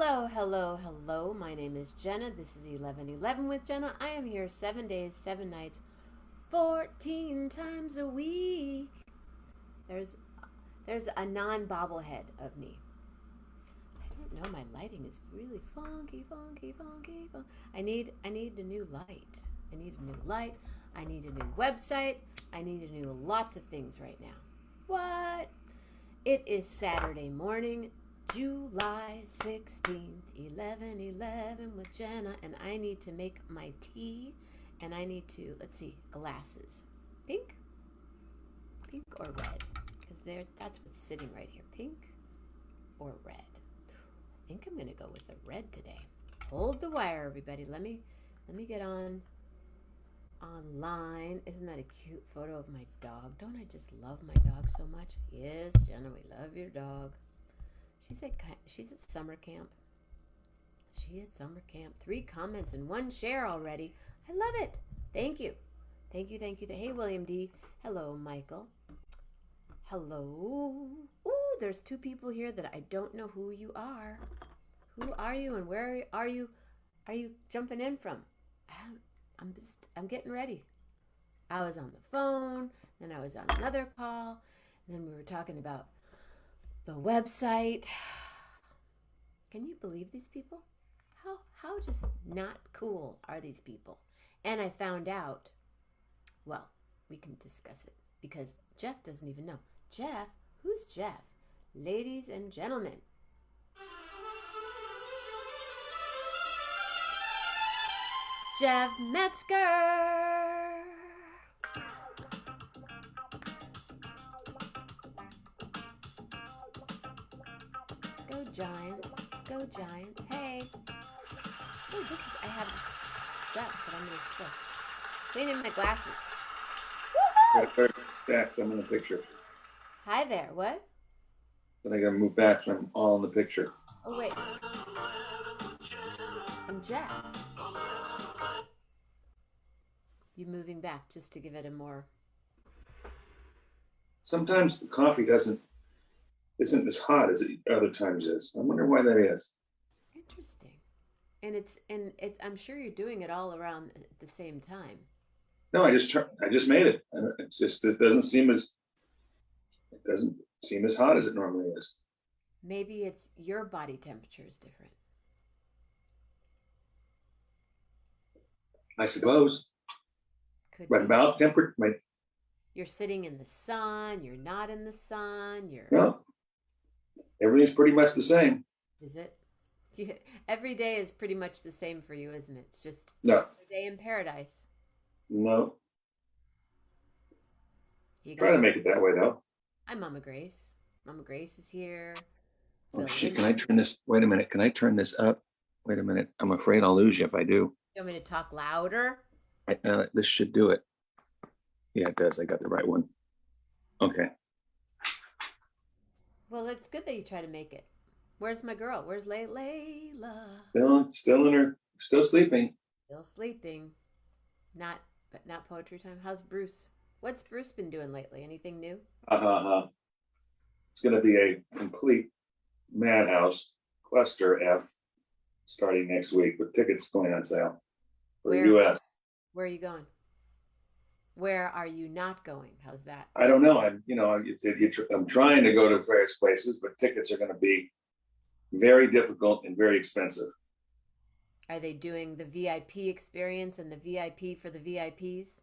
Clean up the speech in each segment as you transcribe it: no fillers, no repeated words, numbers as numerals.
Hello, hello, hello. My name is Jenna. This is 1111 with Jenna. I am here 7 days, 7 nights, 14 times a week. There's there's a non-bobblehead of me. I don't know, my lighting is really funky, funky, funky, funky. I need a new light. I need a new light. I need a new website. I need a new lots of things right now. What? It is Saturday morning, July 16th, 11:11 with Jenna, and I need to make my tea, and I need to, let's see, glasses. Pink? Pink or red? Because that's what's sitting right here. Pink or red? I think I'm going to go with the red today. Hold the wire, everybody. Let me get online. Isn't that a cute photo of my dog? Don't I just love my dog so much? Yes, Jenna, we love your dog. She's at summer camp. She at summer camp. 3 comments and 1 share already. I love it. Thank you. Thank you, thank you. Hey, William D. Hello, Michael. Hello. Ooh, there's 2 people here that I don't know who you are. Who are you and where are you jumping in from? I'm getting ready. I was on the phone, then I was on another call, and then we were talking about the website. Can you believe these people? How just not cool are these people? And I found out, well, we can discuss it because Jeff doesn't even know. Jeff? Who's Jeff? Ladies and gentlemen, Jeff Metzger. Go Giants. Go Giants. Hey. Oh, I have this stuff that I'm going to spill. Cleaning my glasses. Woohoo! Back, so I'm in the picture. Hi there. What? Then I gotta move back so I'm all in the picture. Oh, wait. I'm Jeff. You moving back just to give it a more... Sometimes the coffee isn't as hot as it other times is. I wonder why that is. Interesting. And I'm sure you're doing it all around at the same time. No, I just made it. It doesn't seem as hot as it normally is. Maybe it's your body temperature is different. I suppose. Could My be. mouth temperature, You're sitting in the sun. You're not in the sun. no, everything's pretty much the same. Is it? Every day is pretty much the same for you, isn't it? It's just No, a day in paradise. no. You Try got to make it that way though. I'm Mama Grace. Mama Grace is here. Oh shit! Can I turn this? Wait a minute. Can I turn this up? Wait a minute. I'm afraid I'll lose you if I do. You want me to talk louder? This should do it. Yeah, it does. I got the right one. Okay. Well, it's good that you try to make it. Where's my girl? Where's Layla? Still sleeping. Still sleeping. Not poetry time. How's Bruce? What's Bruce been doing lately? Anything new? It's going to be a complete madhouse cluster F starting next week with tickets going on sale for the U.S. Where are you going? Where are you not going? How's that? I don't know. I'm trying to go to various places, but tickets are going to be very difficult and very expensive. Are they doing the VIP experience and the VIP for the VIPs?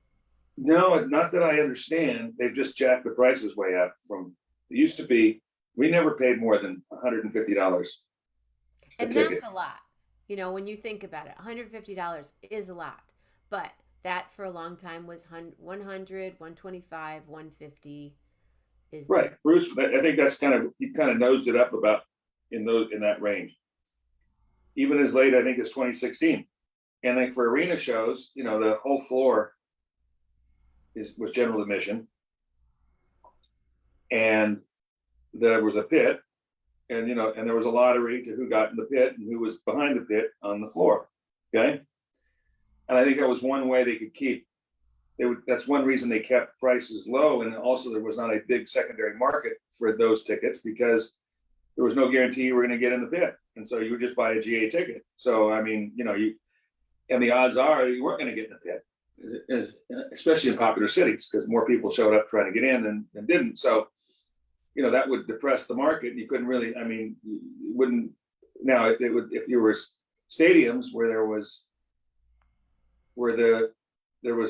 No, not that I understand. They've just jacked the prices way up from it used to be. We never paid more than $150. And that's a lot. You know, when you think about it, $150 is a lot. But that for a long time was 100, 125, 150 is right. Bruce, I think he kind of nosed it up about in that range. Even as late, I think, as 2016. And like for arena shows, the whole floor was general admission. And there was a pit, and there was a lottery to who got in the pit and who was behind the pit on the floor. Okay. And I think that was one way they could that's one reason they kept prices low. And also there was not a big secondary market for those tickets because there was no guarantee you were going to get in the pit. And so you would just buy a GA ticket. So, I mean, and the odds are you weren't going to get in the pit, especially in popular cities, because more people showed up trying to get in than didn't. So, that would depress the market. You couldn't really, you wouldn't, now it would, if you were stadiums where there was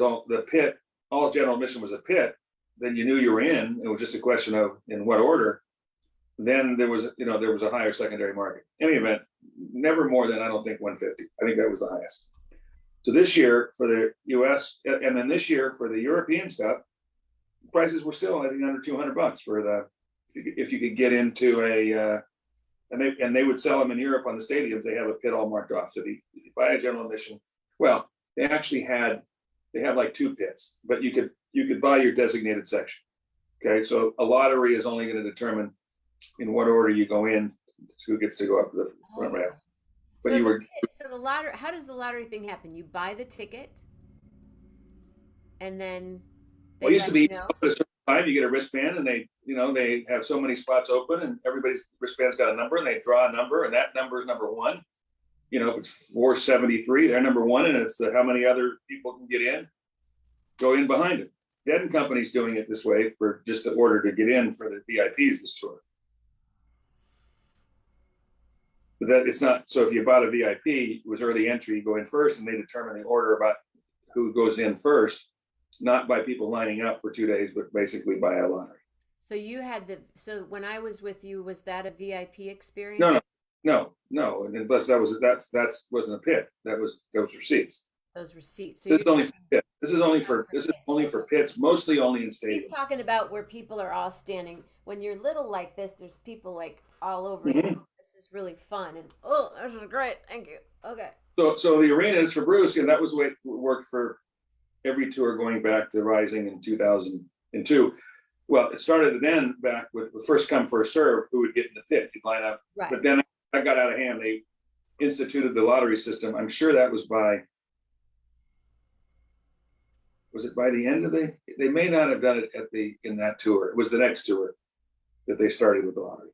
all the pit, all general admission was a pit, then you knew you were in. It was just a question of in what order. Then there was a higher secondary market. In any event, never more than, I don't think, 150. I think that was the highest. So this year for the US, and then this year for the European stuff, prices were still, I think, under $200 for if you could get into and they would sell them in Europe on the stadiums. They have a pit all marked off. So if you buy a general admission, well, they have like two pits, but you could buy your designated section. Okay, so a lottery is only going to determine in what order you go in, who gets to go up to the front rail. But so the lottery, how does the lottery thing happen? You buy the ticket, and then it used to be at a certain time you get a wristband, and they have so many spots open, and everybody's wristband's got a number, and they draw a number, and that number is number one. If it's 473, they're number one, and it's how many other people can get in, go in behind it. Dead Company's doing it this way for just the order to get in for the VIPs this tour. But that it's not, so if you bought a VIP, it was early entry, you go in first, and they determine the order about who goes in first, not by people lining up for 2 days, but basically by a lottery. So so when I was with you, was that a VIP experience? No. And plus that wasn't a pit. That was receipts. Those receipts. So this is only for pits. This is only for pits, mostly only in stadiums. He's talking about where people are all standing. When you're little like this, there's people like all over Mm-hmm. you. This is really fun. And this is great. Thank you. Okay. So the arenas for Bruce, and that was the way it worked for every tour going back to Rising in 2002. Well, it started then back with first come, first serve, who would get in the pit. You'd line up. Right. But then that got out of hand. They instituted the lottery system. I'm sure that was it by the end of they may not have done it in that tour. It was the next tour that they started with the lottery.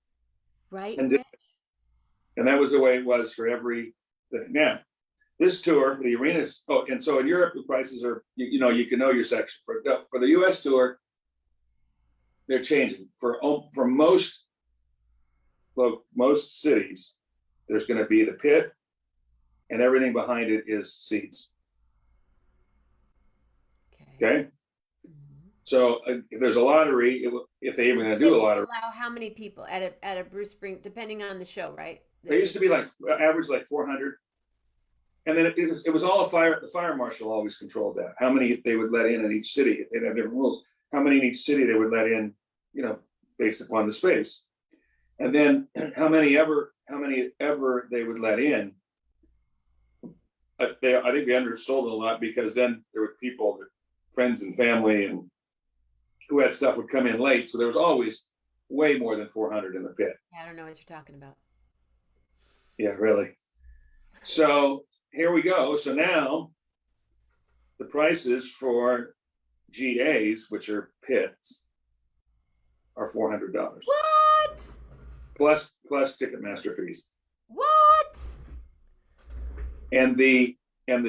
Right. And that was the way it was for every thing. Now, this tour for the arenas, and so in Europe, the prices are, you can know your section. For the US tour, they're changing. For most cities, there's going to be the pit, and everything behind it is seats. Okay. Mm-hmm. So if there's a lottery, if they even going to do a lottery, allow how many people at a Bruce Spring, depending on the show, right? They used to be average 400, and then it was all the fire marshal always controlled that. How many they would let in each city? They'd have different rules. How many in each city they would let in, based upon the space, and then how many ever they would let in. I think they undersold it a lot, because then there were people, friends and family, and who had stuff would come in late. So there was always way more than 400 in the pit. I don't know what you're talking about. Yeah, really. So here we go. So now the prices for GAs, which are pits, are $400. What? Plus Ticketmaster fees. What? And the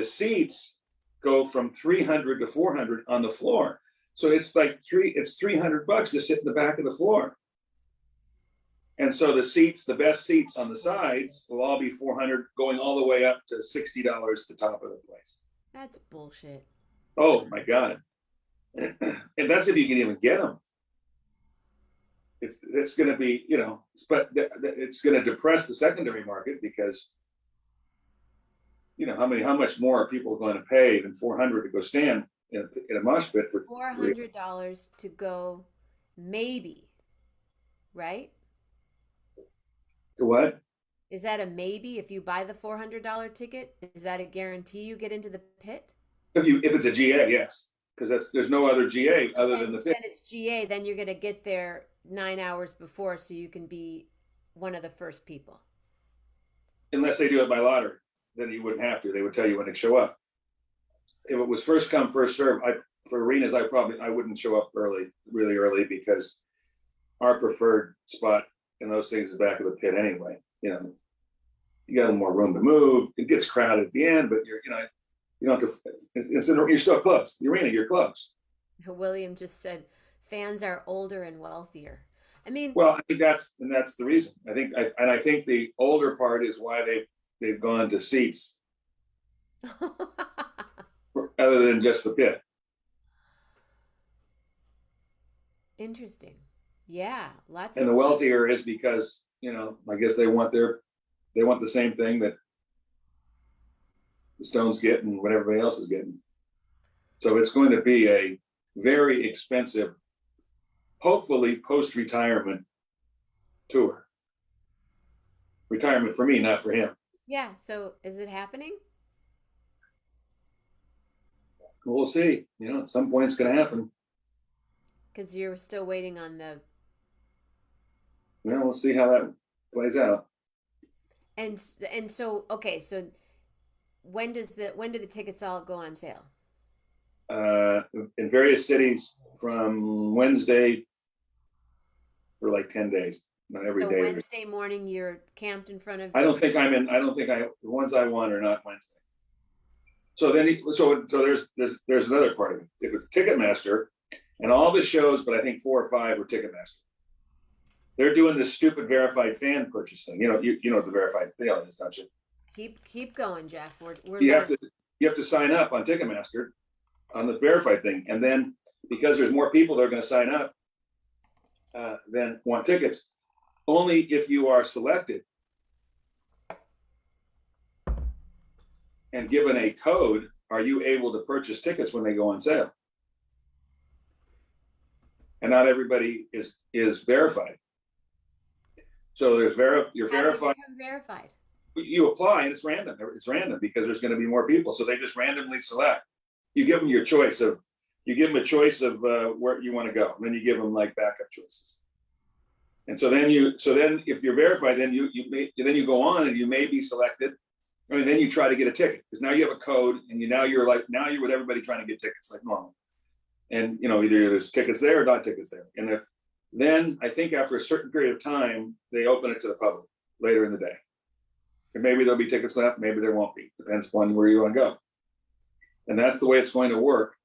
seats go from 300 to 400 on the floor. So it's $300 to sit in the back of the floor. And so the best seats on the sides will all be 400, going all the way up to $60 the top of the place. That's bullshit. Oh my God. And that's if you can even get them. It's going to be, but it's going to depress the secondary market, because how much more are people going to pay than 400 to go stand in a mosh pit for $400 to go, maybe, right? To what? Is that a maybe? If you buy the $400 ticket, is that a guarantee you get into the pit? If it's a GA, yes, because there's no other GA other than the pit. Then it's GA. Then you're going to get there 9 hours before, so you can be one of the first people. Unless they do it by lottery, then you wouldn't have to. They would tell you when to show up. If it was first come, first serve, for arenas, I wouldn't show up really early, because our preferred spot in those things is back of the pit anyway. You got a little more room to move. It gets crowded at the end, but you don't have to. You're still close. The arena, you're close. William just said fans are older and wealthier. I mean, Well, I think that's the reason. I think the older part is why they've gone to seats other than just the pit. interesting. Yeah, lots And of the wealthier is because, I guess they want the same thing that the Stones get and what everybody else is getting. So it's going to be a very expensive, hopefully post-retirement tour. Retirement for me, not for him. yeah. So is it happening? We'll see. At some point it's going to happen. Because you're still waiting on the We'll see how that plays out. and so okay. So when do the tickets all go on sale? In various cities from Wednesday for like 10 days, not every So day. Wednesday morning, you're camped in front of. I don't think the ones I want are not Wednesday. So there's another part of it. If it's Ticketmaster and all the shows, but I think 4 or 5 were Ticketmaster. They're doing this stupid verified fan purchase thing. You know what the verified fan is, don't you? Keep going, Jeff. We're You have to sign up on Ticketmaster on the verified thing, and then because there's more people that are going to sign up than want tickets, only if you are selected and given a code are you able to purchase tickets when they go on sale. And not everybody is verified. So you're verified. How do you become verified? You apply and it's random. It's random because there's going to be more people. So they just randomly select. You give them a choice of where you want to go, and then you give them like backup choices. And so then if you're verified, then you go on and you may be selected. I mean, then you try to get a ticket because now you have a code, and you're with everybody trying to get tickets like normal. And either there's tickets there or not tickets there. And then I think after a certain period of time, they open it to the public later in the day. And maybe there'll be tickets left, maybe there won't be. Depends upon where you want to go. And that's the way it's going to work.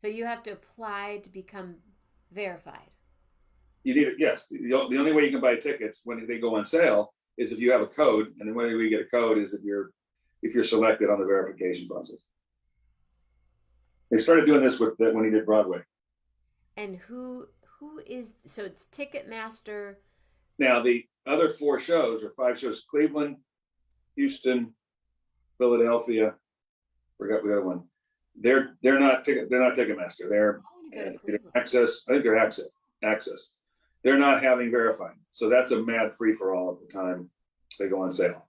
So you have to apply to become verified. You need it, yes. The only way you can buy tickets when they go on sale is if you have a code, and the way we get a code is if you're selected on the verification process. They started doing this when he did Broadway. And who is so it's Ticketmaster. Now the other 4 shows or 5 shows: Cleveland, Houston, Philadelphia. Forgot the other one. They're not Ticketmaster. They're Access. I think they're Access. They're not having verified. So that's a mad free for all at the time they go on sale.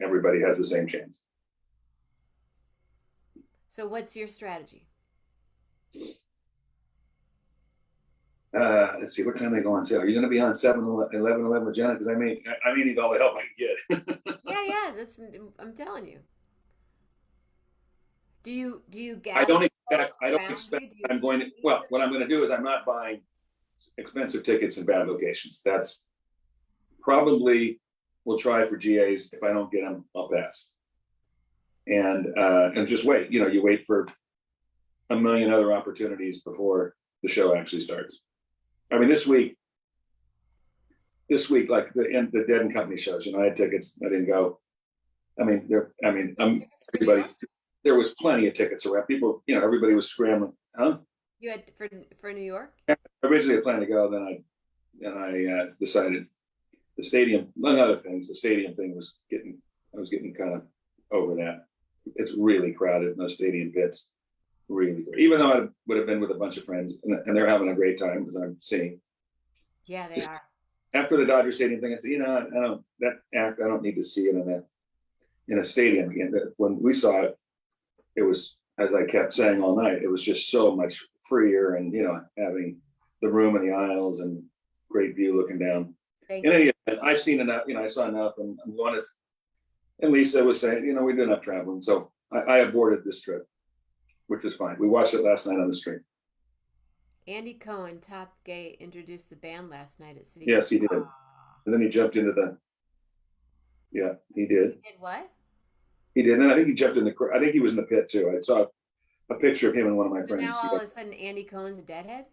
Everybody has the same chance. So what's your strategy? Let's see, what time they go on sale? Are you going to be on 7-11 with Jenna? Because I may need all the help I can get. yeah, I'm telling you. Do you gather? I don't expect I'm going to. Well, what I'm going to do is I'm not buying expensive tickets in bad locations. That's probably we'll try for GAs. If I don't get them, I'll pass. And just wait. You wait for a million other opportunities before the show actually starts. I mean, this week, like the Dead and Company shows, I had tickets. I didn't go. I mean, everybody. There was plenty of tickets around. People, everybody was scrambling. Huh? You had for New York? Originally, I planned to go. Then I decided the stadium. Among other things, the stadium thing I was getting kind of over that. It's really crowded in those stadium pits. Really great. Even though I would have been with a bunch of friends, and they're having a great time because I'm seeing. Yeah, they are. After the Dodger Stadium thing, I said, I don't need to see it in a stadium again. When we saw it, it was, as I kept saying all night, it was just so much freer, and having the room and the aisles and great view looking down. In any event, I've seen enough. I saw enough, and I'm honest. And Lisa was saying, we did enough traveling, so I aborted this trip, which was fine. We watched it last night on the stream. Andy Cohen, Top Gay, introduced the band last night at City. Yes, he did. And then he jumped into Yeah, he did. He did what? He did. And I think he jumped in the, I think he was in the pit too. I saw a picture of him and one of my So now friends. all of a sudden Andy Cohen's a deadhead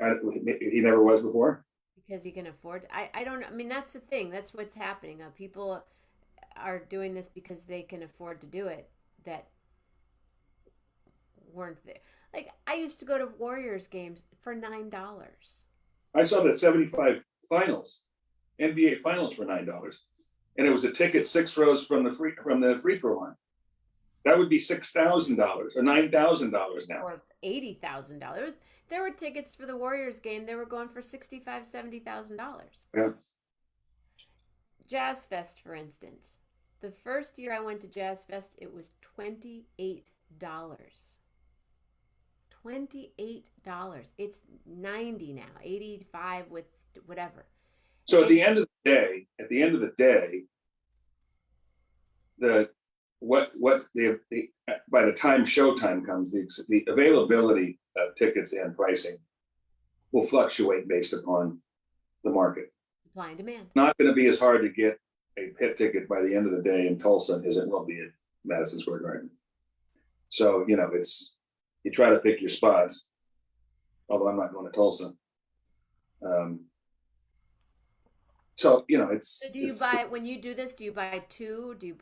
He never was before. because he can afford. I don't know. I mean, that's the thing. That's what's happening. People are doing this because they can afford to do it. That weren't there. Like I used to go to Warriors games for $9. I saw the 75 finals, NBA finals for $9. And it was a ticket 6 rows from the free throw line. That would be $6,000 or $9,000 now. Or $80,000. There were tickets for the Warriors game. They were going for $65,000, $70,000. Yeah. Jazz Fest, for instance. The first year I went to Jazz Fest, it was $28. $28. It's 90 now, 85 with whatever. So at the end of the day, the by the time showtime comes, the availability of tickets and pricing will fluctuate based upon the market. Supply and demand. It's not going to be as hard to get a pit ticket by the end of the day in Tulsa as it will be at Madison Square Garden. So, you know, you try to pick your spots, although I'm not going to Tulsa. So, you know, So do you buy, when you do this, do you buy two? Do you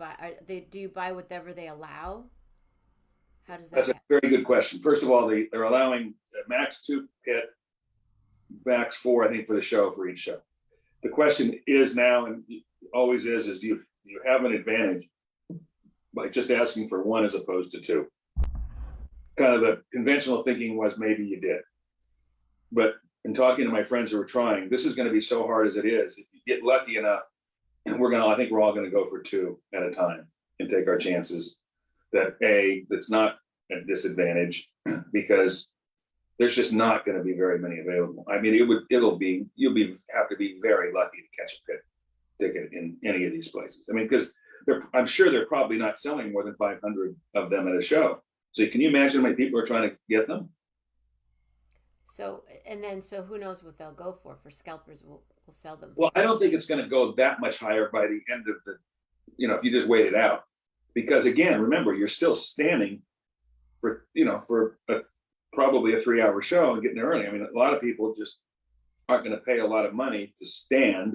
buy whatever they allow? How does that That's a very good question. First of all, they're allowing max 2 pit, max 4, I think, for the show, for each show. The question is now, and always is do you have an advantage by just asking for 1 as opposed to 2? Kind of the conventional thinking was maybe you did. But in talking to my friends who are trying, this is going to be so hard as it is. If you get lucky enough, and I think we're all going to go for 2 at a time and take our chances that that's not a disadvantage, because there's just not going to be very many available. I mean, you'll have to be very lucky to catch a pit ticket in any of these places. I mean, because I'm sure they're probably not selling more than 500 of them at a show. So can you imagine how many people are trying to get them? So who knows what they'll go for? For scalpers, we'll sell them. Well, I don't think it's going to go that much higher by the end of the, if you just wait it out. Because again, remember, you're still standing for probably a 3-hour show and getting there early. I mean, a lot of people just aren't going to pay a lot of money to stand.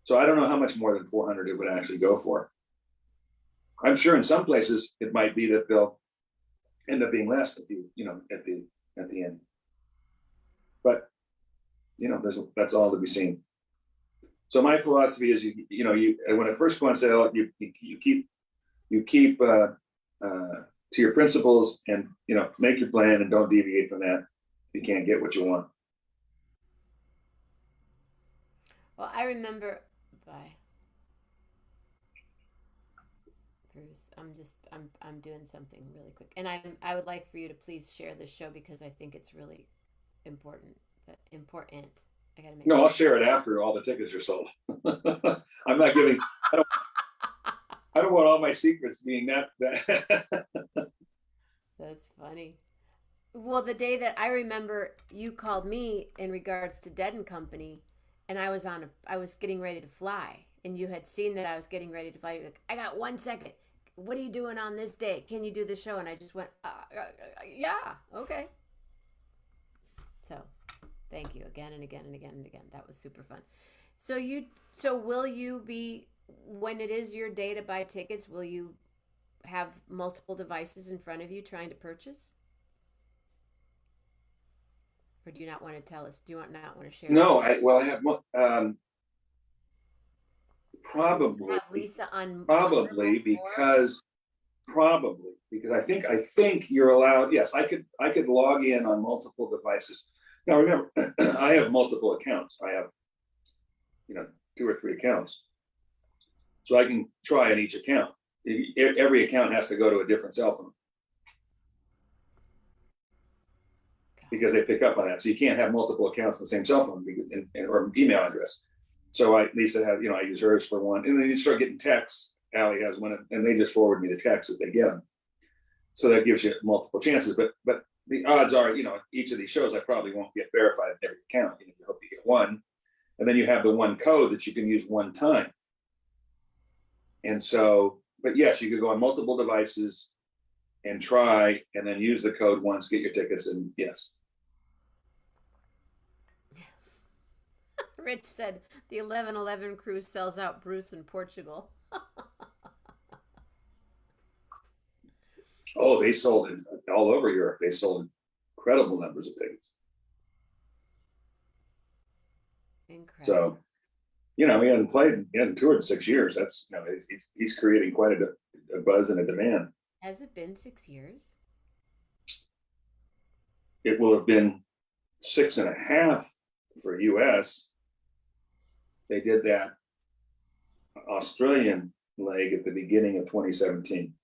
So I don't know how much more than 400 it would actually go for. I'm sure in some places it might be that they'll end up being less at the end. But that's all to be seen. So my philosophy is when it first goes on sale, you keep to your principles and make your plan and don't deviate from that if you can't get what you want. Well, I remember. Bye, Bruce. I'm doing something really quick, and I would like for you to please share this show because I think it's really important. I gotta make. No, I'll share it after all the tickets are sold. I'm not giving. I don't want all my secrets being that. That's funny. Well, the day that I remember you called me in regards to Dead and Company, and I was getting ready to fly, and you had seen that I was getting ready to fly. You're like, I got 1 second. What are you doing on this day? Can you do the show? And I just went, yeah, okay. So, thank you again and again and again and again. That was super fun. So will you be, when it is your day to buy tickets, will you have multiple devices in front of you trying to purchase? Or do you not want to tell us? Do you not want to share? No, I have probably have Lisa on because I think you're allowed. Yes, I could log in on multiple devices. Now remember, I have multiple accounts. I have 2 or 3 accounts, so I can try on each account. Every account has to go to a different cell phone because they pick up on that. So you can't have multiple accounts on the same cell phone or email address. So Lisa has, I use hers for one, and then you start getting texts. Allie has one, and they just forward me the texts if they get them. So that gives you multiple chances. But the odds are, each of these shows I probably won't get verified in every account. You hope you get one, and then you have the one code that you can use one time. And so, but yes, you could go on multiple devices and try, and then use the code once, get your tickets, and yes. Rich said the 11/11 cruise sells out Bruce in Portugal. Oh, they sold it all over Europe. They sold incredible numbers of tickets. Incredible. So, he hasn't toured in 6 years. That's, he's creating quite a buzz and a demand. Has it been 6 years? It will have been 6.5 for US. They did that Australian leg at the beginning of 2017.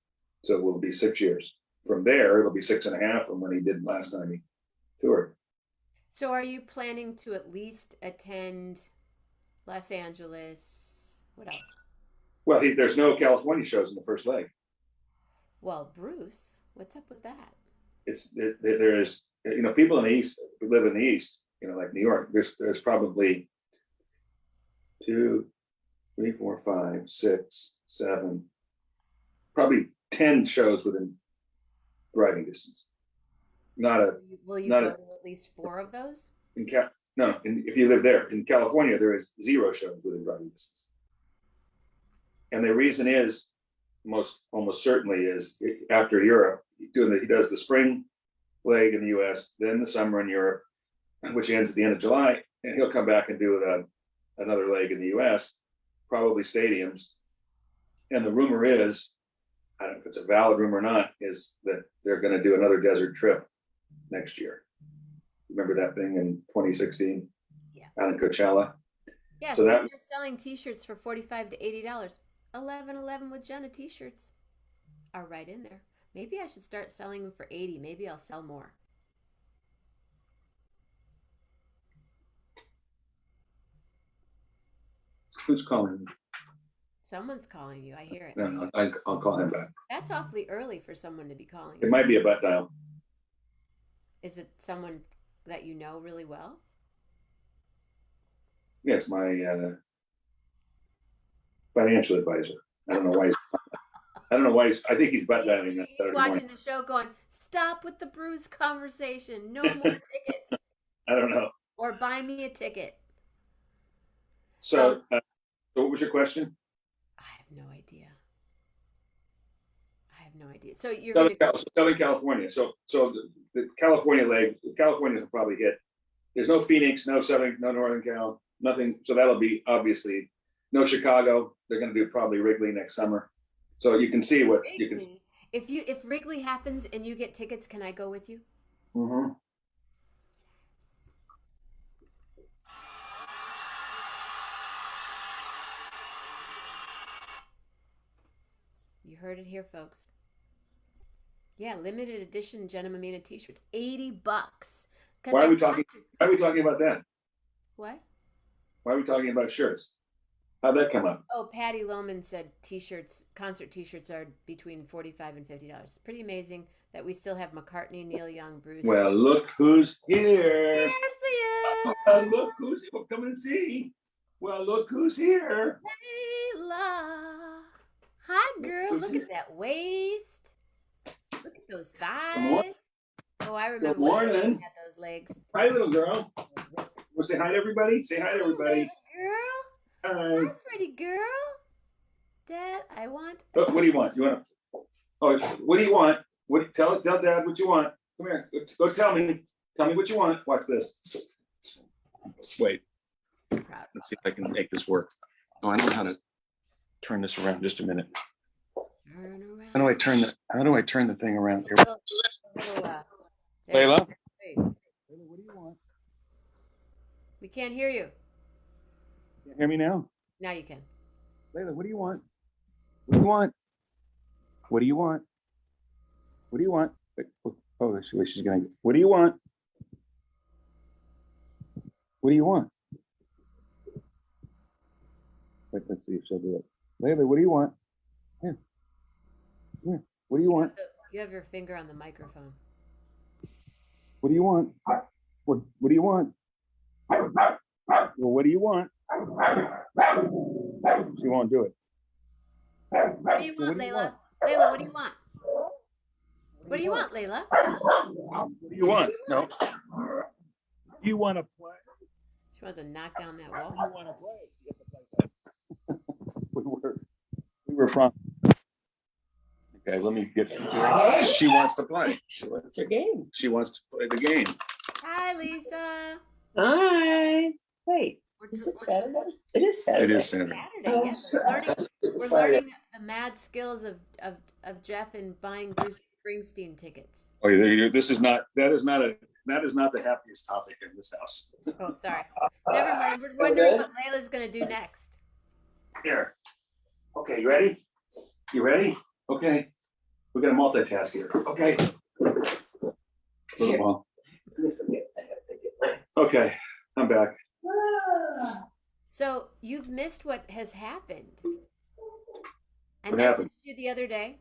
So it will be 6 years. From there, it'll be 6.5 from when he did last time he toured. So are you planning to at least attend Los Angeles? What else? Well, there's no California shows in the first leg. Well, Bruce, what's up with that? There is, people in the East who live in the East, like New York, there's probably 2, 3, 4, 5, 6, 7, probably 10 shows within driving distance. Will you go to at least 4 of those? If you live there in California, there is 0 shows within driving distance. And the reason is, almost certainly is, after Europe, he does the spring leg in the US, then the summer in Europe, which ends at the end of July, and he'll come back and do another leg in the US, probably stadiums. And the rumor is, I don't know if it's a valid rumor or not, is that they're going to do another desert trip next year. Remember that thing in 2016? Yeah. Out in Coachella? Yeah, so they're selling t-shirts for $45 to $80. 11/11 with Jenna t-shirts are right in there. Maybe I should start selling them for $80. Maybe I'll sell more. Who's calling me? Someone's calling you. I hear it. No, I'll call him back. That's awfully early for someone to be calling. It might be a butt dial. Is it someone that you know really well? Yeah, it's my financial advisor. I don't know why I think he's butt dialing. He's watching the show going, stop with the Bruce conversation. No more tickets. I don't know. Or buy me a ticket. So what was your question? I have no idea. So you're Southern California. So the California leg, California will probably hit. There's no Phoenix, no Northern Cal, nothing. So that'll be obviously no Chicago. They're going to do probably Wrigley next summer. So you can see what Wrigley. you can. If Wrigley happens and you get tickets, can I go with you? Mm-hmm. You heard it here, folks. Yeah, limited edition Jenna Mammina t-shirts, $80. Why are we talking about that? What? Why are we talking about shirts? How'd that come up? Oh, Patty Lohman said concert t-shirts are between $45 and $50. Pretty amazing that we still have McCartney, Neil Young, Bruce. Well, look who's here. Yes, Look who's here. Come and see. Well, look who's here. Layla. Hi, girl. Look at that waist. Look at those thighs. Oh, I remember Good morning. when you had those legs. Hi, little girl. Want to say hi to everybody? Say hi to everybody. Girl. Hi. Hi, pretty girl. Dad, I want. What do you want? What do you want? Tell Dad what you want. Come here. Go tell me. Tell me what you want. Watch this. Wait. Let's see if I can make this work. Oh, I know how to turn this around. Just a minute. Turn around. How do I turn the thing around here? Layla? Layla, what do you want? We can't hear you. You hear me now? Now you can. Layla, what do you want? What do you want? What do you want? What do you want? Oh, she's gonna. What do you want? What do you want? Wait, let's see if she'll do it. Layla, what do you want? Here. What do you want? You have your finger on the microphone. What do you want? What do you want? Well, what do you want? She won't do it. What do you want, Layla? Layla, what do you want? What do you want, Layla? What do you want? No. You want to play? She wants to knock down that wall. You want to play? We were from. Okay, let me get. She wants to play. What's your game? She wants to play the game. Hi, Lisa. Hi. Wait, is it Saturday? It is Saturday. It is Saturday. Saturday, yes. We're learning the mad skills of Jeff in buying Bruce Springsteen tickets. Oh, this is not. That is not the happiest topic in this house. Oh, sorry. Never mind. We're wondering what Layla's going to do next. Here. Okay, you ready? You ready? Okay. We're gonna multitask here. Okay. Okay, I'm back. So you've missed what has happened. I What messaged happened? you the other day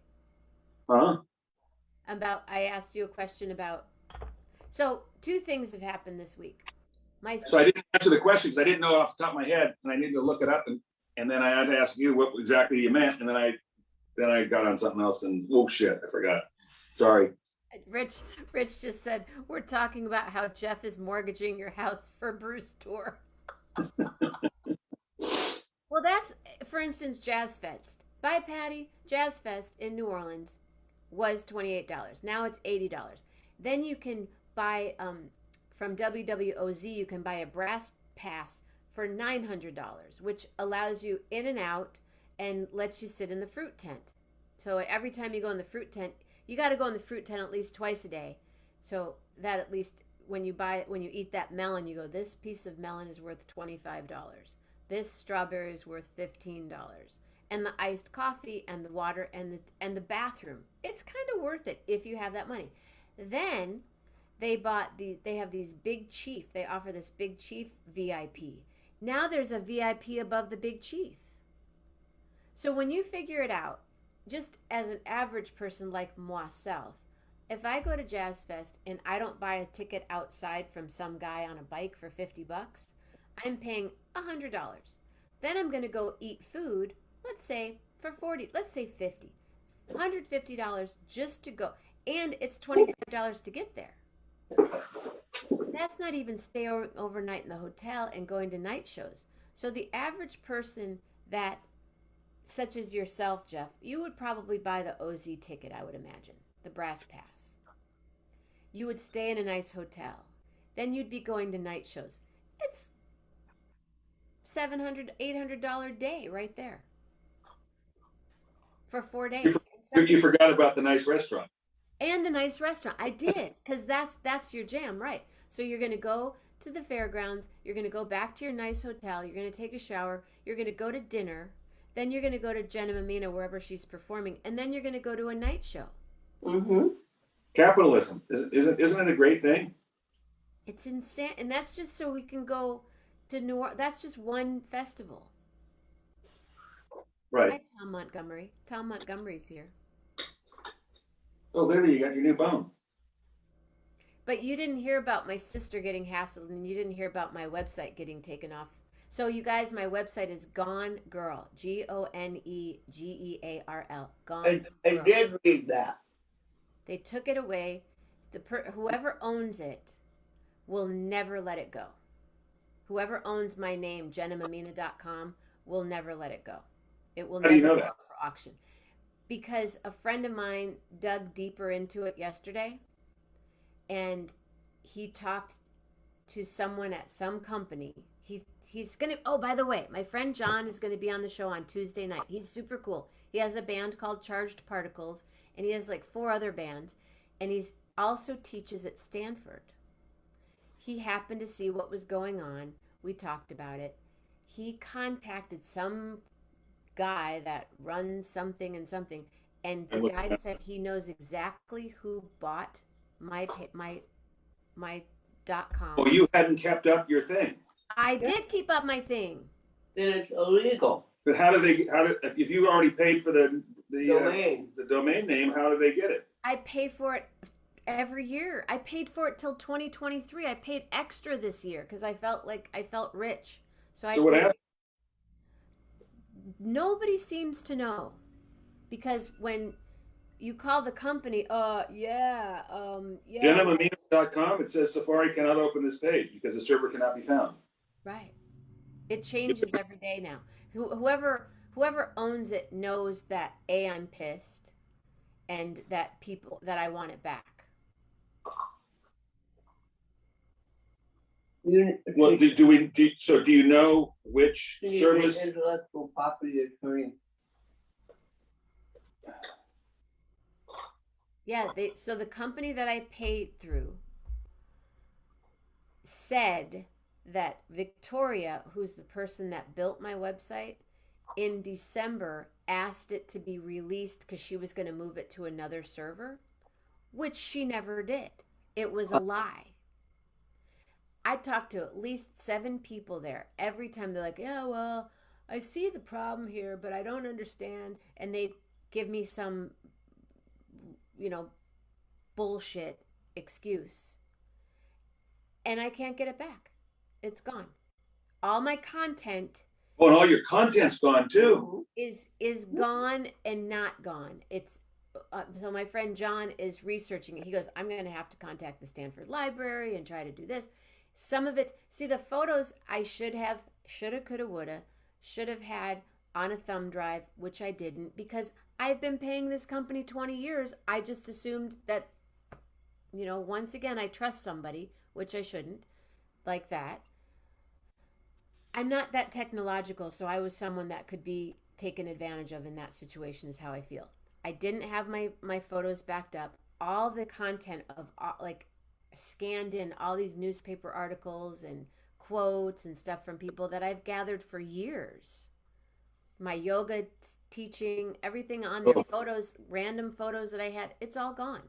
Huh? I asked you a question about. So two things have happened this week. So I didn't answer the question because I didn't know off the top of my head, and I needed to look it up, and then I had to ask you what exactly you meant, and then I got on something else, and oh shit, I forgot. Sorry. Rich just said we're talking about how Jeff is mortgaging your house for Bruce tour. Well, that's, for instance, Jazz Fest. Bye, Patty. Jazz Fest in New Orleans was $28. Now it's $80. Then you can buy from WWOZ. You can buy a brass pass for $900, which allows you in and out and lets you sit in the fruit tent. So every time you go in the fruit tent, you got to go in the fruit tent at least twice a day. So that at least when you eat that melon, you go, this piece of melon is worth $25. This strawberry is worth $15. And the iced coffee and the water and the bathroom, it's kind of worth it if you have that money. Then they have these Big Chief. They offer this Big Chief VIP. Now there's a VIP above the Big Chief. So when you figure it out, just as an average person like myself, if I go to Jazz Fest and I don't buy a ticket outside from some guy on a bike for $50, I'm paying $100. Then I'm going to go eat food, let's say for $40, let's say $50. $150 just to go. And it's $25 to get there. That's not even staying overnight in the hotel and going to night shows. So the average person that, such as yourself, Jeff, you would probably buy the OZ ticket, I would imagine, the brass pass. You would stay in a nice hotel. Then you'd be going to night shows. It's $700, $800 day right there for 4 days. You forgot about the nice restaurant. And the nice restaurant. I did, because that's your jam, right? So you're going to go to the fairgrounds. You're going to go back to your nice hotel. You're going to take a shower. You're going to go to dinner. Then you're going to go to Jenna Mammina, wherever she's performing. And then you're going to go to a night show. Mm-hmm. Capitalism. Isn't it a great thing? It's insane. And that's just so we can go to New Orleans. That's just one festival. Right. Hi, Tom Montgomery. Tom Montgomery's here. Oh, Lily, you got your new bone. But you didn't hear about my sister getting hassled, and you didn't hear about my website getting taken off. So you guys, my website is Gone Girl. GONEGEARL. Gone I Girl. did read that. They took it away. Whoever owns it will never let it go. Whoever owns my name, JennaMammina.com, will never let it go. It will How do you never know go that? up for auction. Because a friend of mine dug deeper into it yesterday, and he talked to someone at some company. He's gonna, oh, by the way, my friend John is gonna be on the show on Tuesday night. He's super cool. He has a band called Charged Particles, and he has like 4 other bands, and he's also teaches at Stanford. He happened to see what was going on. We talked about it. He contacted some guy that runs something, and the guy said he knows exactly who bought my .com. Well, you hadn't kept up your thing. I did keep up my thing. Then it's illegal. But if you already paid for the Domain. the domain name, how do they get it? I pay for it every year. I paid for it till 2023. I paid extra this year because I felt rich. So what happened? Nobody seems to know. Because when you call the company, yeah. JennaMammina.com, it says Safari cannot open this page because the server cannot be found. Right. It changes every day now. Whoever owns it knows that I'm pissed, and that I want it back. Well, do you know which service? Intellectual property attorney. Yeah, so the company that I paid through said that Victoria, who's the person that built my website, in December asked it to be released because she was going to move it to another server, which she never did. It was a lie. I talked to at least 7 people there. Every time they're like, yeah, well, I see the problem here, but I don't understand. And they give me some, bullshit excuse. And I can't get it back. It's gone. All my content. Oh, and all your content's gone too. Is gone and not gone. It's so my friend John is researching it. He goes, I'm going to have to contact the Stanford Library and try to do this. Some of it, see the photos I shoulda, coulda, woulda, should have had on a thumb drive, which I didn't because I've been paying this company 20 years. I just assumed that, once again, I trust somebody, which I shouldn't, like that. I'm not that technological, so I was someone that could be taken advantage of in that situation is how I feel. I didn't have my photos backed up. All the content of scanned in all these newspaper articles and quotes and stuff from people that I've gathered for years. My yoga teaching, everything on there, photos, random photos that I had, it's all gone.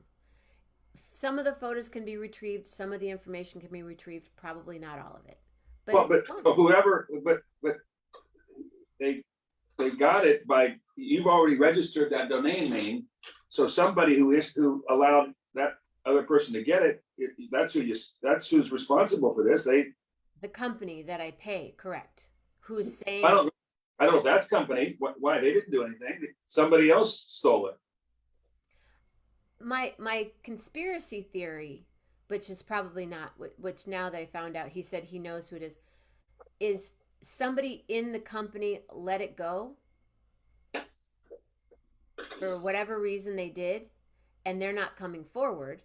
Some of the photos can be retrieved. Some of the information can be retrieved. Probably not all of it. But they got it by, you've already registered that domain name. So somebody who allowed that other person to get it, that's who's responsible for this. The company that I pay, correct? Who's saying? I don't know if that's company. Why they didn't do anything? Somebody else stole it. My conspiracy theory, which is probably not, which now that I found out, he said he knows who it is somebody in the company let it go for whatever reason they did, and they're not coming forward.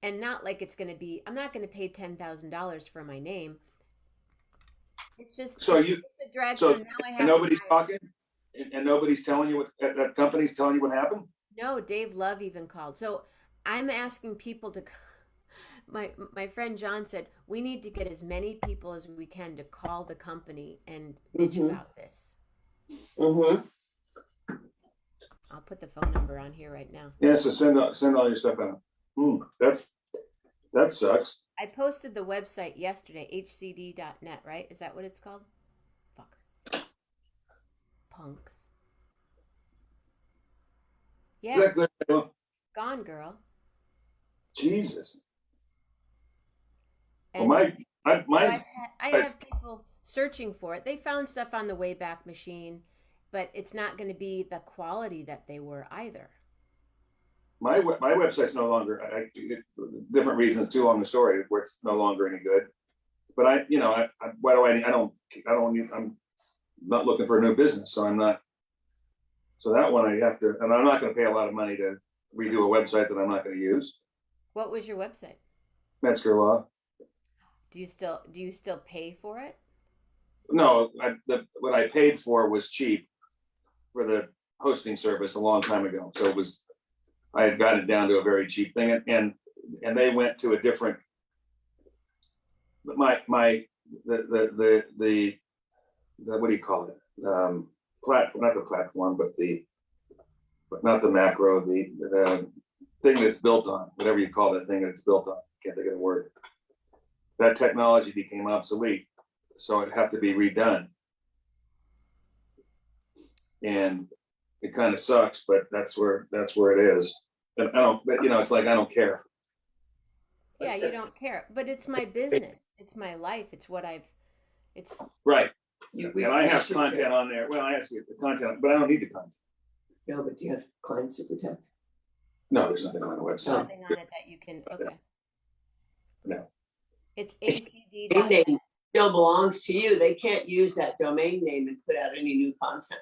And not like it's going to be, I'm not going to pay $10,000 for my name. It's just it's a drag. So now I have nobody's talking, and nobody's telling you what that company's telling you what happened. No, Dave Love even called. So I'm asking people to. My friend John said we need to get as many people as we can to call the company and bitch about this. Mm-hmm. I'll put the phone number on here right now. Yeah, so send all your stuff out. That sucks. I posted the website yesterday, hcd.net, right? Is that what it's called? Fucker. Punks. Yeah. Gone, girl. Jesus. And well, I have people searching for it. They found stuff on the Wayback Machine, but it's not going to be the quality that they were either. My website's no longer, for different reasons, too long the story, where it's no longer any good. But I'm not looking for a new business, so I'm not. So that one I have to, and I'm not going to pay a lot of money to redo a website that I'm not going to use. What was your website? Metzger Law. Do you still pay for it? No, what I paid for was cheap for the hosting service a long time ago. So I had got it down to a very cheap thing, and they went to a different. The what do you call it? Platform, not the platform, but not the macro, the thing that's built on, whatever you call that thing that it's built on. Can't think of the word. That technology became obsolete, so it had to be redone, and it kind of sucks, but that's where it is. And it's like I don't care. Yeah, you don't care, but it's my business. It's my life. It's what it's right. And I have content on there. Well, I have the content, but I don't need the content. No, but do you have clients to protect? No, there's nothing on the There's website. nothing on it that you can, okay. No. It's Domain acd.net. name still belongs to you. They can't use that domain name and put out any new content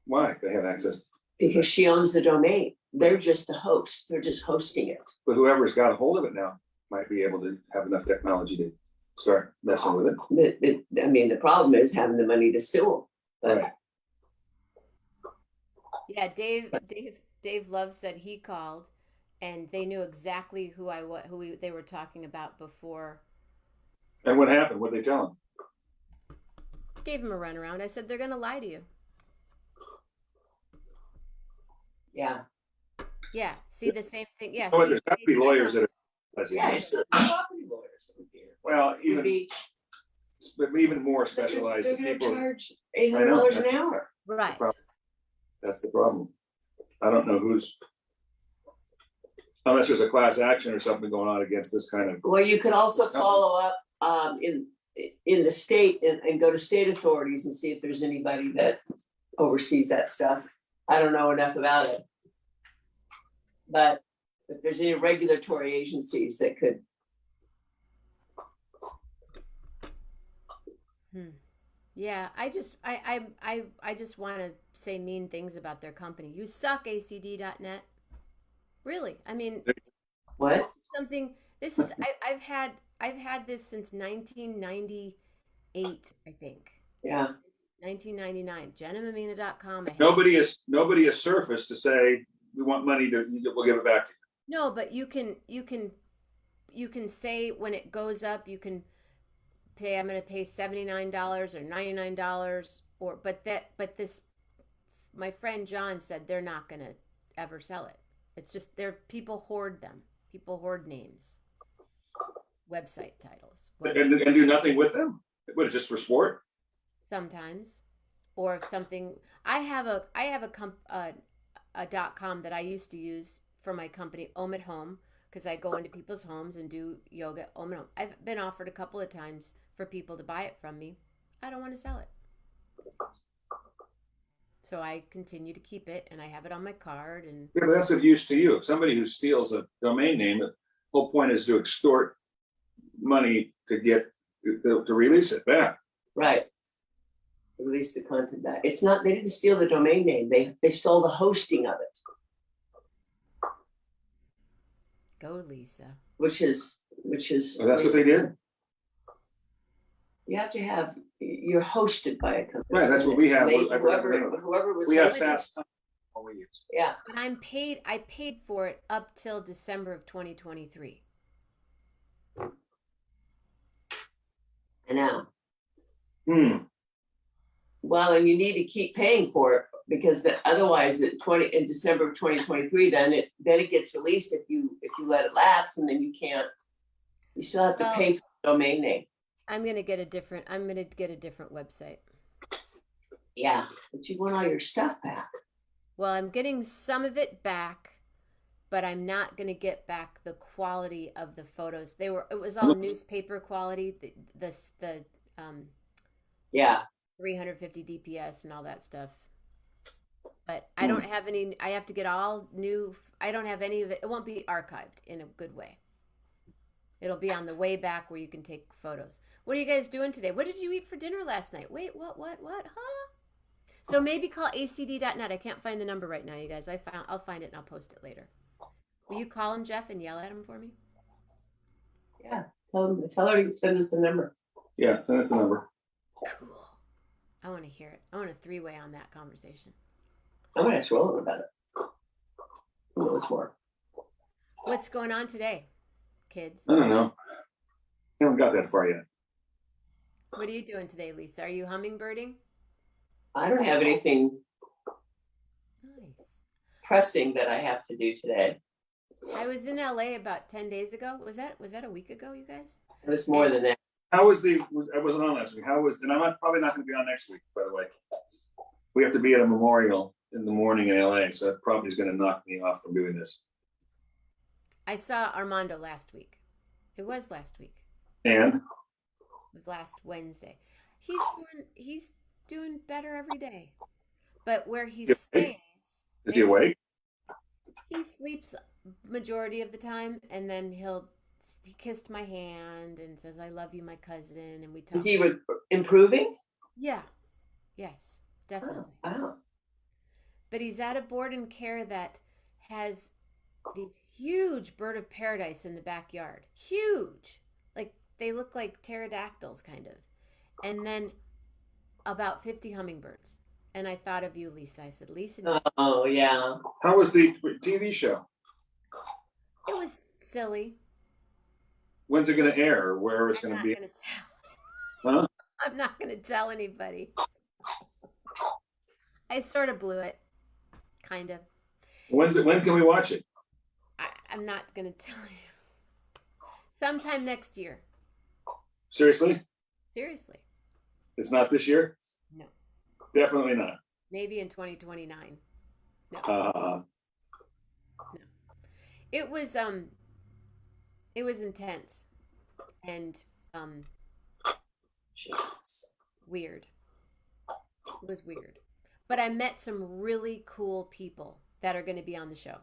Why? They have access. because she owns the domain. They're just the host. They're just hosting it. But whoever's got a hold of it now might be able to have enough technology to start messing with it. I mean, the problem is having the money to sue them. Right. Yeah, Dave Love said he called, and they knew exactly they were talking about before. And what happened? What did they tell him? Gave him a runaround. I said they're gonna lie to you. Yeah. Yeah. See the same thing. Yeah. Oh, see, there's got to be lawyers that are. Yeah, it's the property lawyers. Well, Would be, even more specialized they're going to people. charge $800 an hour. right. That's the problem. I don't know unless there's a class action or something going on against this kind of. Well, you could also follow up in the state and go to state authorities and see if there's anybody that oversees that stuff. I don't know enough about it. But if there's any regulatory agencies that could. Yeah, I just want to say mean things about their company. You suck, acd.net. Really? I mean, What? something. This is I've had this since 1998, I think. Yeah. 1999. JennaMammina.com. Nobody has surfaced to say we want money we'll give it back to you. No, but you can say when it goes up, you can pay. I'm going to pay $79 or $99 but this. My friend John said they're not going to ever sell it. It's just people hoard them. People hoard names, website titles, and do nothing with them. What, just for sport? sometimes, or if something. I have a .com that I used to use for my company, Om at Home, because I go into people's homes and do yoga. Om at Home. I've been offered a couple of times for people to buy it from me. I don't want to sell it. So I continue to keep it, and I have it on my card. And yeah, but that's of use to you. If somebody who steals a domain name, the whole point is to extort money to get to release it back. Right. Release the content back. It's not. They didn't steal the domain name. They stole the hosting of it. go, Lisa. Which is. Well, that's what they did. You have to have. You're hosted by a company. Right. That's what we have. Whoever was. We have hosting. fast time. We use. Yeah. But I paid for it up till December of 2023. I know. Well, and you need to keep paying for it because otherwise, in December of 2023, then it gets released if you let it lapse, and then you can't. You still have to pay for the domain name. I'm gonna get a different website. Yeah, but you want all your stuff back. Well, I'm getting some of it back, but I'm not gonna get back the quality of the photos. It was all newspaper quality. The yeah. 350 DPS and all that stuff. But I don't have any. I have to get all new. I don't have any of it. It won't be archived in a good way. It'll be on the way back where you can take photos. What are you guys doing today? What did you eat for dinner last night? Wait, what, huh? So maybe call acd.net. I can't find the number right now, you guys. I'll find it and I'll post it later. Will you call him, Jeff, and yell at him for me? Yeah, tell her to send us the number. Yeah, send us the number. Cool. I want to hear it. I want a three-way on that conversation. I'm going to ask Roland about it. Who knows more? What's going on today, kids? I don't know. I haven't got that far yet. What are you doing today, Lisa? Are you hummingbirding? I don't have anything Nice. pressing that I have to do today. I was in LA about 10 days ago. Was that a week ago, you guys? It was more than that. How was I wasn't on last week. And I'm probably not going to be on next week, by the way. We have to be at a memorial in the morning in LA, so that probably is going to knock me off from doing this. I saw Armando last week. It was last week. And? It was last Wednesday. He's doing better every day. But where he Yeah. stays, Is he awake? he sleeps majority of the time, and then he kissed my hand and says, "I love you, my cousin," and we talk. Is he improving? Yeah. Yes, definitely. Oh, wow. But he's at a board and care that has these huge bird of paradise in the backyard. Huge. Like they look like pterodactyls kind of. And then about 50 hummingbirds. And I thought of you, Lisa. I said, Lisa needs Oh, yeah. How was the TV show? It was silly. When's it going to air? Or where it's I'm going not to be? going to tell. Huh? I'm not going to tell anybody. I sort of blew it. Kind of. When can we watch it? I'm not going to tell you. Sometime next year. Seriously? Seriously. It's not this year? No. Definitely not. Maybe in 2029. No. No. It was intense and Jesus. weird. It was weird. But I met some really cool people that are going to be on the show.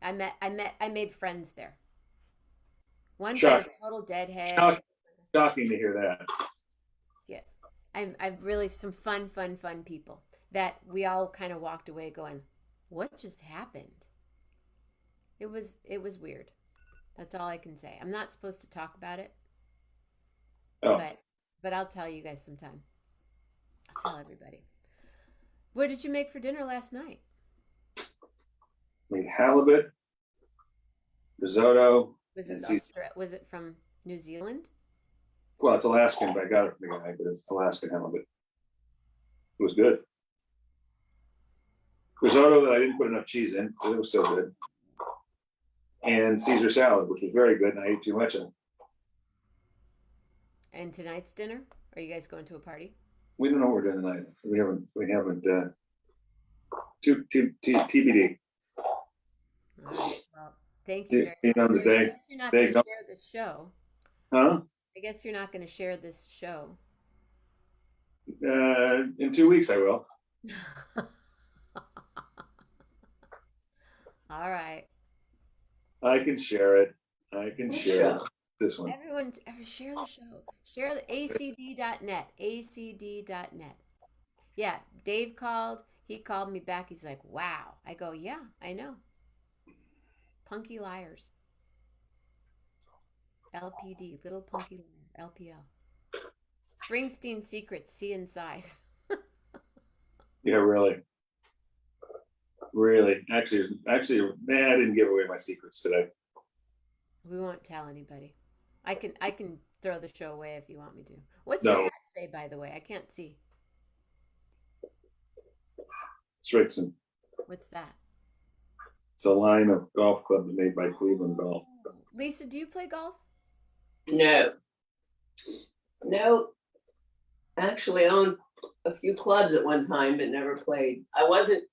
I made friends there. One guy's a total deadhead. Shocking to hear that. Yeah. I've really some fun people that we all kind of walked away going, what just happened? It was weird. That's all I can say. I'm not supposed to talk about it. Oh. But I'll tell you guys sometime. I'll tell everybody. What did you make for dinner last night? Made halibut, risotto. Was it from New Zealand? Well, it's Alaskan, but I got it from the guy, but it's Alaskan halibut. It was good. Risotto that I didn't put enough cheese in, but it was still good. And Caesar salad, which was very good, and I ate too much of it. And tonight's dinner? Are you guys going to a party? We don't know what we're doing tonight. We haven't TBD. All right. Well, thank you. See you on the day. I guess you're not going to share this show. Huh? I guess you're not going to share this show. In 2 weeks I will. All right. I can share it. Sure. This one. Everyone, share the show. Share the acd.net. acd.net. Yeah, Dave called. He called me back. He's like, wow. I go, yeah, I know. Punky Liars. LPD, Little Punky Liar, LPL. Springsteen Secrets, see inside. Yeah, really. Really. Actually, man, I didn't give away my secrets today. We won't tell anybody. I can throw the show away if you want me to. What's your hat say, by the way? I can't see. Strixon. What's that? It's a line of golf clubs made by Cleveland Golf. Lisa, do you play golf? No. Actually owned a few clubs at one time, but never played. I wasn't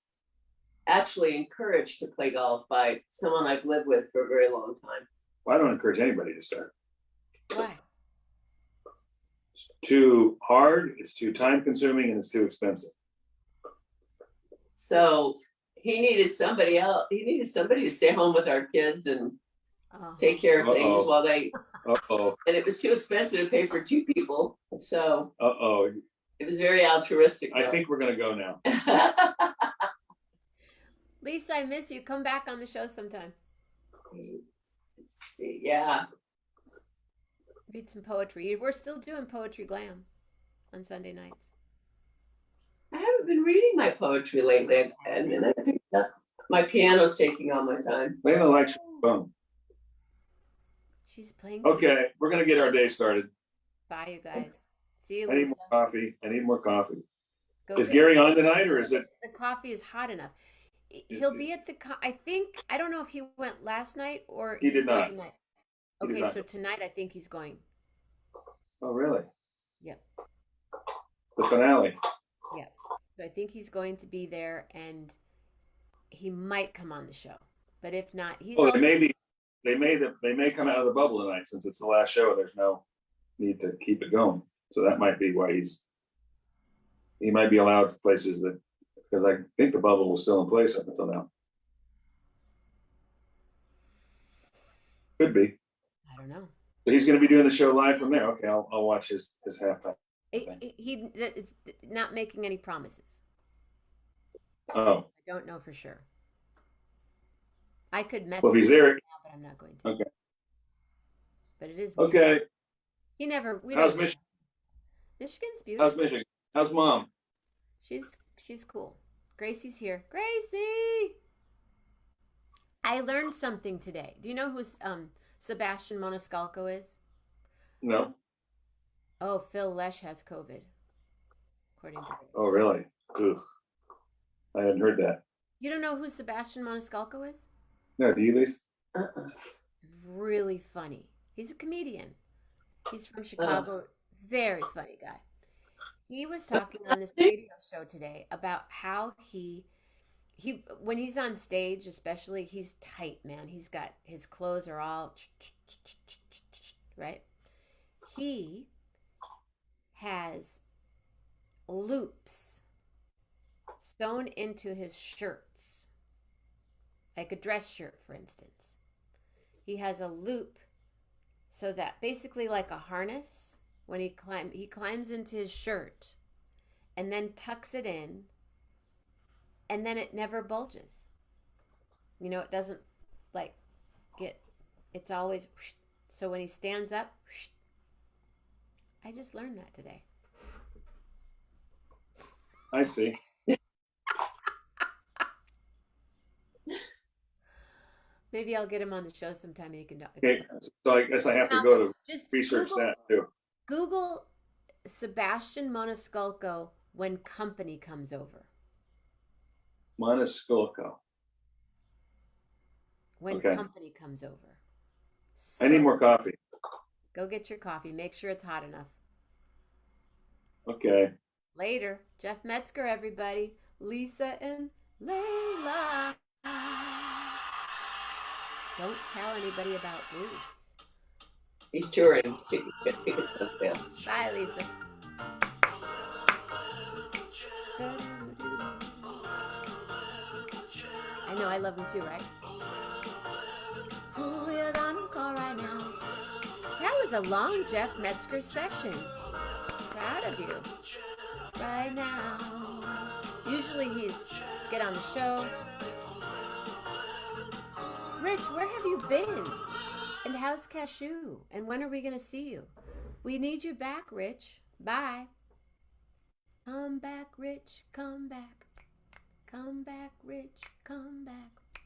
actually encouraged to play golf by someone I've lived with for a very long time. Well, I don't encourage anybody to start. Why? It's too hard, it's too time consuming, and it's too expensive. So he needed somebody else. He needed somebody to stay home with our kids and take care of things while they. And it was too expensive to pay for two people. So. It was very altruistic. I think we're gonna go now. Lisa, I miss you. Come back on the show sometime. Let's see. Yeah. Read some poetry. We're still doing Poetry Glam on Sunday nights. I haven't been reading my poetry lately, and then I picked up. My piano's taking all my time. Lena likes fun. She's playing. Okay, we're gonna get our day started. Bye, you guys. See you. I need more coffee. Go is Gary on tonight, or is it? The coffee is hot enough. He'll be at the. I don't know if he went last night or he did not. Tonight. Okay, so tonight I think he's going. Oh, really? Yep. The finale. Yeah. So I think he's going to be there, and he might come on the show. But if not, he's. Oh, they may come out of the bubble tonight since it's the last show. There's no need to keep it going, so that might be why he's he might be allowed to places that, because I think the bubble was still in place up until now. Could be. I don't know. So he's going to be doing the show live from there. Okay, I'll watch his halftime. It's not making any promises. Oh, I don't know for sure. I could message well, if he's him there, now, but I'm not going to. okay. But it is. Okay. We How's don't. Michigan? Michigan's beautiful. How's Michigan? How's mom? She's cool. Gracie's here. Gracie! I learned something today. Do you know who Sebastian Maniscalco is? No. Oh, Phil Lesh has COVID. According to Grace. Oh, really? Ugh. I hadn't heard that. You don't know who Sebastian Maniscalco is? No, do you, Lisa? Really funny. He's a comedian. He's from Chicago. Very funny guy. He was talking on this radio show today about how he when he's on stage, especially, he's tight, man. He's got his clothes are all right. He has loops sewn into his shirts, like a dress shirt, for instance. He has a loop so that basically like a harness. When he climbs into his shirt and then tucks it in, and then it never bulges. You know, it doesn't like it's always, so when he stands up, I just learned that today. I see. Maybe I'll get him on the show sometime and he can Okay, so I guess I have to go to just research that too. Google Sebastian Maniscalco when company comes over. Maniscalco. When company comes over. I need more coffee. Go get your coffee. Make sure it's hot enough. Okay. Later. Jeff Metzger, everybody. Lisa and Layla. Don't tell anybody about Bruce. He's touring. Bye, Lisa. I know, I love him too, right? Who you gonna call right now? That was a long Jeff Metzger session. Proud of you. Right now. Usually he's get on the show. Rich, where have you been? And how's Cashew? And when are we going to see you? We need you back, Rich. Bye. Come back, Rich. Come back. Come back, Rich. Come back.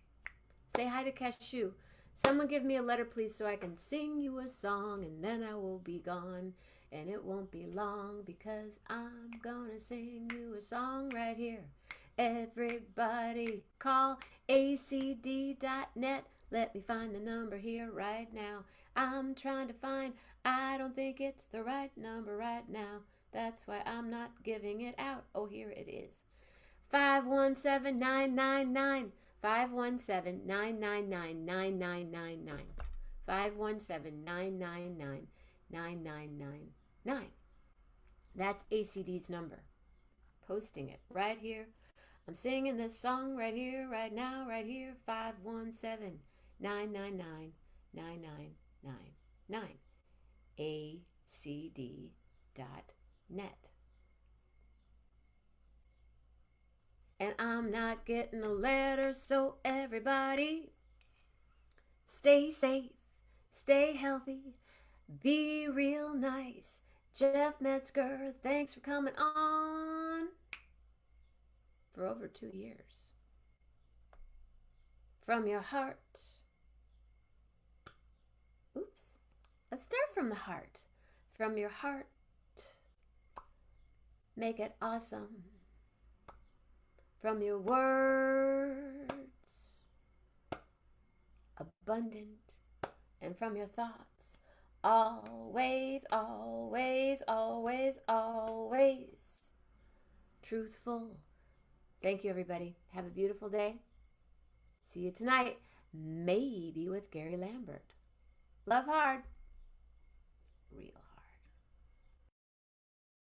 Say hi to Cashew. Someone give me a letter, please, so I can sing you a song, and then I will be gone. And it won't be long, because I'm gonna sing you a song right here. Everybody call acd.net. Let me find the number here right now. I'm trying to find, I don't think it's the right number right now. That's why I'm not giving it out. Oh, here it is. 517-999. 517-999-9999. 517-999-9999. That's ACD's number. Posting it right here. I'm singing this song right here, right now, right here. 517-999-9999. acd.net. And I'm not getting a letter, so everybody stay safe, stay healthy, be real nice. Jeff Metzger, thanks for coming on for over 2 years. From your heart. Oops. Let's start from the heart. From your heart. Make it awesome. From your words, abundant, and from your thoughts, always, always, always, always truthful. Thank you, everybody. Have a beautiful day. See you tonight, maybe with Gary Lambert. Love hard. Real.